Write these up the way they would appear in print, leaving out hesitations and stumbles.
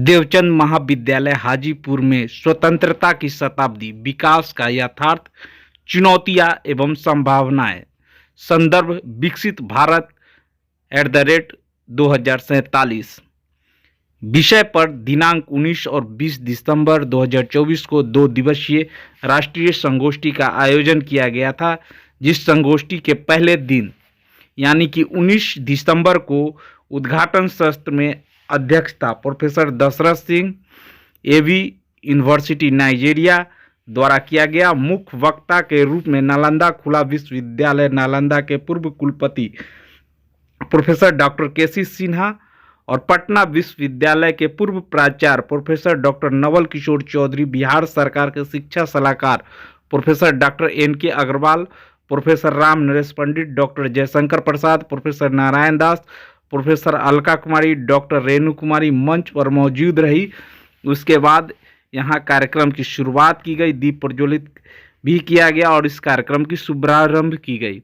देवचंद महाविद्यालय हाजीपुर में स्वतंत्रता की शताब्दी, विकास का यथार्थ, चुनौतियां एवं संभावनाएं। संदर्भ विकसित भारत @2047। विषय पर दिनांक 19 और 20 दिसंबर 2024 को 2 दिवसीय राष्ट्रीय संगोष्ठी का आयोजन किया गया था, जिस संगोष्ठी के पहले दिन यानी कि 19 दिसंबर को उद्घाटन सत्र में अध्यक्षता प्रोफेसर दशरथ सिंह, एवी यूनिवर्सिटी नाइजीरिया द्वारा किया गया। मुख्य वक्ता के रूप में नालंदा खुला विश्वविद्यालय नालंदा के पूर्व कुलपति प्रोफेसर डॉक्टर केसी सिन्हा और पटना विश्वविद्यालय के पूर्व प्राचार्य प्रोफेसर डॉक्टर नवल किशोर चौधरी, बिहार सरकार के शिक्षा सलाहकार professor doctor NK Agarwal, professor Ram Naresh Pandit, doctor Jaishankar Prasad, professor Narayan Das, professor Alka Kumari, doctor Renu Kumari मंच पर मौजूद रही। उसके बाद यहाँ कार्यक्रम की शुरुआत की गई, दीप प्रज्वलित भी किया गया और इस कार्यक्रम की शुभारंभ की गई।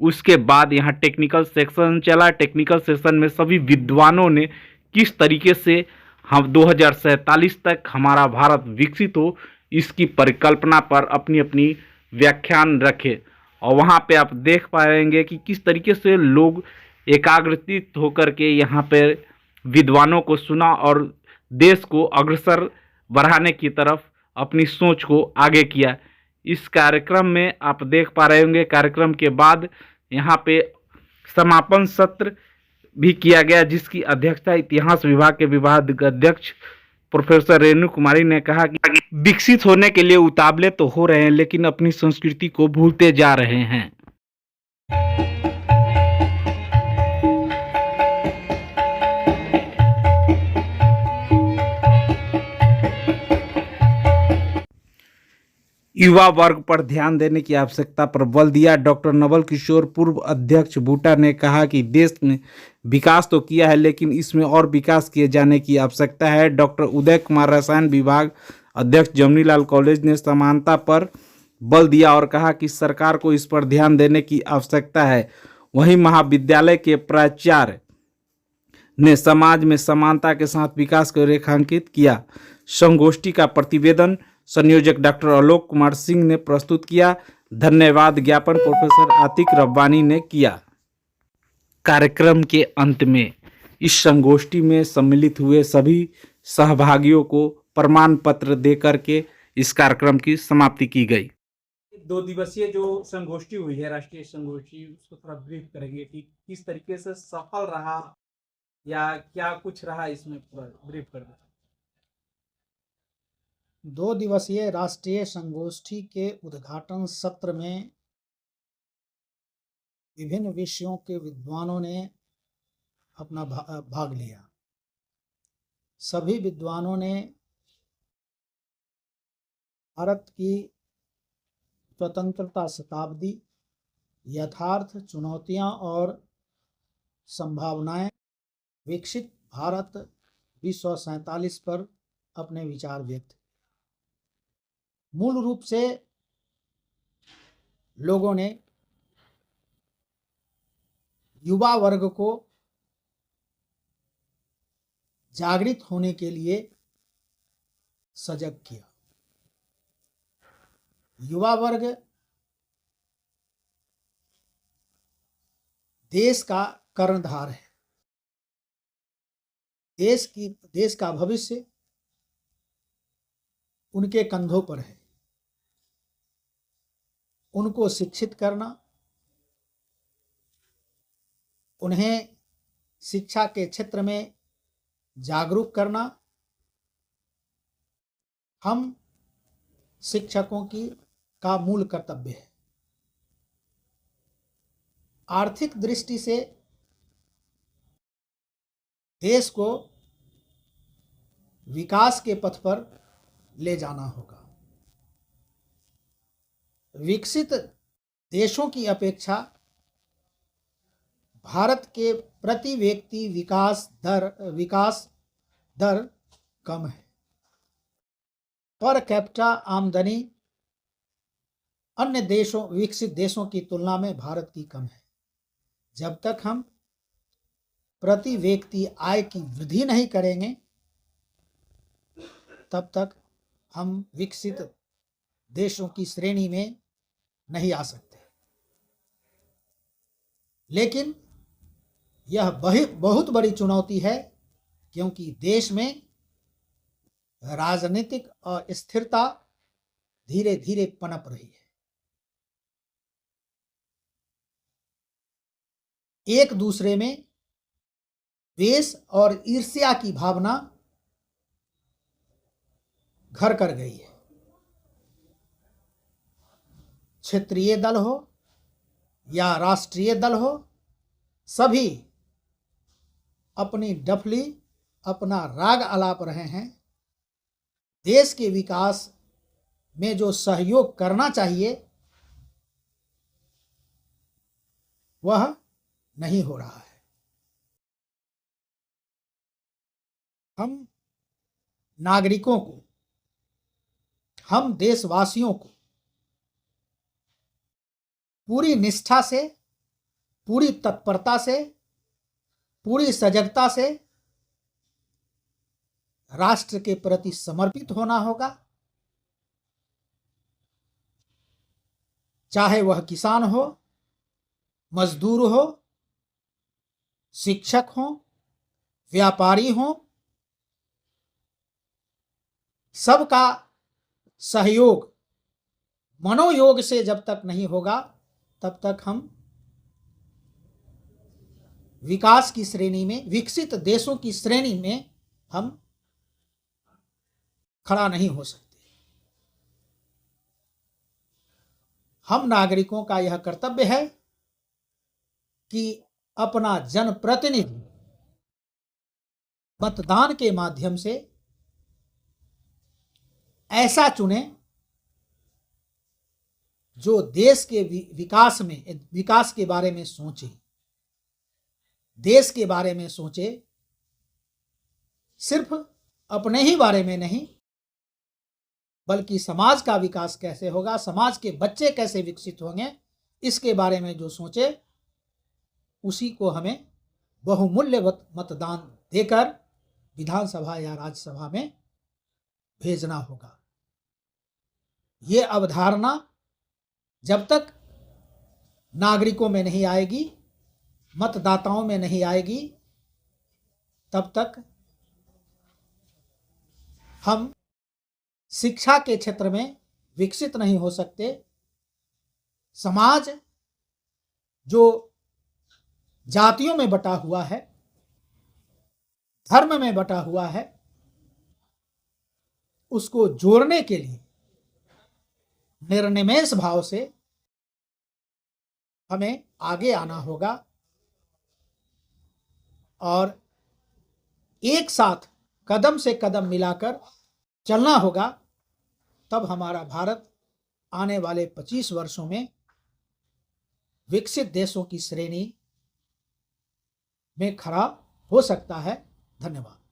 उसके बाद यहाँ टेक्निकल सेक्शन चला। टेक्निकल सेक्शन में सभी विद्वानों ने किस तरीके से हम 2047 तक हमारा भारत विकसित हो, इसकी परिकल्पना पर अपनी अपनी व्याख्यान रखे। और वहाँ पे आप देख पाएंगे कि किस तरीके से लोग एकाग्रचित होकर के यहाँ पे विद्वानों को सुना और देश को अग्रसर बढ़ाने की तरफ अपनी सोच को आगे किया। इस कार्यक्रम में आप देख पा रहे होंगे, कार्यक्रम के बाद यहाँ पे समापन सत्र भी किया गया, जिसकी अध्यक्षता इतिहास विभाग के विभाग अध्यक्ष प्रोफेसर रेणु कुमारी ने कहा कि विकसित होने के लिए उतावले तो हो रहे हैं, लेकिन अपनी संस्कृति को भूलते जा रहे हैं। युवा वर्ग पर ध्यान देने की आवश्यकता पर बल दिया। डॉक्टर नवल किशोर पूर्व अध्यक्ष बूटा ने कहा कि देश ने विकास तो किया है, लेकिन इसमें और विकास किए जाने की आवश्यकता है। डॉक्टर उदय कुमार रसायन विभाग अध्यक्ष जमनीलाल कॉलेज ने समानता पर बल दिया और कहा कि सरकार को इस पर ध्यान देने की आवश्यकता है। वहीं महाविद्यालय के प्राचार्य ने समाज में समानता के साथ विकास को रेखांकित किया। संगोष्ठी का प्रतिवेदन संयोजक डॉक्टर आलोक कुमार सिंह ने प्रस्तुत किया। धन्यवाद ज्ञापन प्रोफेसर आतिक रब्बानी ने किया। कार्यक्रम के अंत में इस संगोष्ठी में सम्मिलित हुए सभी सहभागियों को प्रमाण पत्र देकर के इस कार्यक्रम की समाप्ति की गई। 2 दिवसीय जो संगोष्ठी हुई है, राष्ट्रीय संगोष्ठी, उसको थोड़ा ब्रीफ करेंगे कि किस तरीके से सफल रहा या क्या कुछ रहा, इसमें पूरा ब्रीफ कर दें। 2 दिवसीय राष्ट्रीय संगोष्ठी के उद्घाटन सत्र में विभिन्न विषयों के विद्वानों ने अपना भाग लिया। सभी विद्वानों ने भारत की स्वतंत्रता शताब्दी, यथार्थ, चुनौतियां और संभावनाएं, विकसित भारत 2047 पर अपने विचार व्यक्त। मूल रूप से लोगों ने युवा वर्ग को जागृत होने के लिए सजग किया। युवा वर्ग देश का कर्णधार है। देश का भविष्य उनके कंधों पर है। उनको शिक्षित करना, उन्हें शिक्षा के क्षेत्र में जागरूक करना हम शिक्षकों का मूल कर्तव्य है। आर्थिक दृष्टि से देश को विकास के पथ पर ले जाना होगा। विकसित देशों की अपेक्षा भारत के प्रति व्यक्ति विकास दर कम है। पर कैपिटा आमदनी अन्य विकसित देशों की तुलना में भारत की कम है। जब तक हम प्रति व्यक्ति आय की वृद्धि नहीं करेंगे तब तक हम विकसित देशों की श्रेणी में नहीं आ सकते। लेकिन यह बहुत बड़ी चुनौती है, क्योंकि देश में राजनीतिक अस्थिरता धीरे धीरे पनप रही है। एक दूसरे में द्वेष और ईर्ष्या की भावना घर कर गई है। क्षेत्रीय दल हो या राष्ट्रीय दल हो, सभी अपनी डफली, अपना राग आलाप रहे हैं। देश के विकास में जो सहयोग करना चाहिए वह नहीं हो रहा है। हम नागरिकों को, हम देशवासियों को पूरी निष्ठा से, पूरी तत्परता से, पूरी सजगता से राष्ट्र के प्रति समर्पित होना होगा। चाहे वह किसान हो, मजदूर हो, शिक्षक हो, व्यापारी हो, सबका सहयोग मनोयोग से जब तक नहीं होगा तब तक हम विकास की श्रेणी में, विकसित देशों की श्रेणी में हम खड़ा नहीं हो सकते। हम नागरिकों का यह कर्तव्य है कि अपना जनप्रतिनिधि मतदान के माध्यम से ऐसा चुने जो देश के विकास के बारे में सोचे, देश के बारे में सोचे, सिर्फ अपने ही बारे में नहीं, बल्कि समाज का विकास कैसे होगा, समाज के बच्चे कैसे विकसित होंगे, इसके बारे में जो सोचे उसी को हमें बहुमूल्य मतदान देकर विधानसभा या राज्यसभा में भेजना होगा। ये अवधारणा जब तक नागरिकों में नहीं आएगी, मतदाताओं में नहीं आएगी, तब तक हम शिक्षा के क्षेत्र में विकसित नहीं हो सकते। समाज जो जातियों में बटा हुआ है, धर्म में बटा हुआ है, उसको जोड़ने के लिए निर्निमेष भाव से हमें आगे आना होगा और एक साथ कदम से कदम मिलाकर चलना होगा। तब हमारा भारत आने वाले 25 वर्षों में विकसित देशों की श्रेणी में खड़ा हो सकता है। धन्यवाद।